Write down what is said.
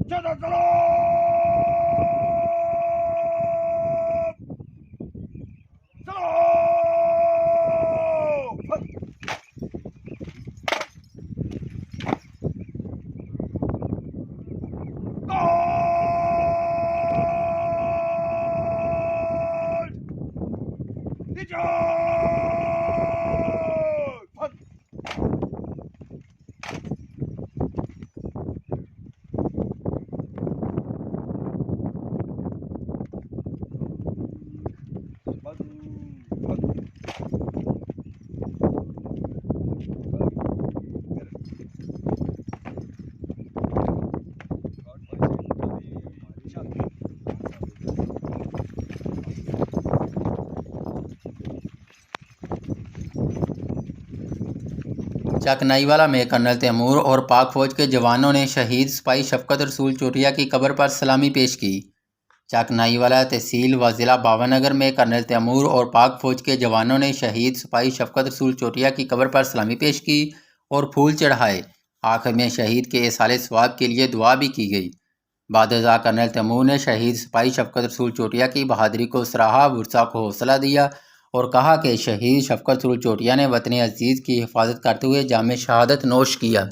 चलो चलो चकनाईवाला में कर्नल तैमूर और पाक फौज के जवानों ने शहीद सिपाही शफकत रसूल चोटिया की कब्र पर सलामी पेश की। चकनाईवाला तहसील व ज़िला बाबानगर में कर्नल तैमूर और पाक फौज के जवानों ने शहीद सिपाही शफकत रसूल चोटिया की कब्र पर सलामी पेश की और फूल चढ़ाए। आखिर में शहीद के इसाले सवाब के लिए दुआ भी की गई। बादशाह कर्नल तैमूर ने शहीद सिपाही शफकत रसूल चोटिया की बहादुरी को सराहा, वर्सा को हौसला दिया और कहा कि शहीद शफकत रसूल चोटिया ने वतन अजीज़ की हिफाजत करते हुए जाम शहादत नोश किया।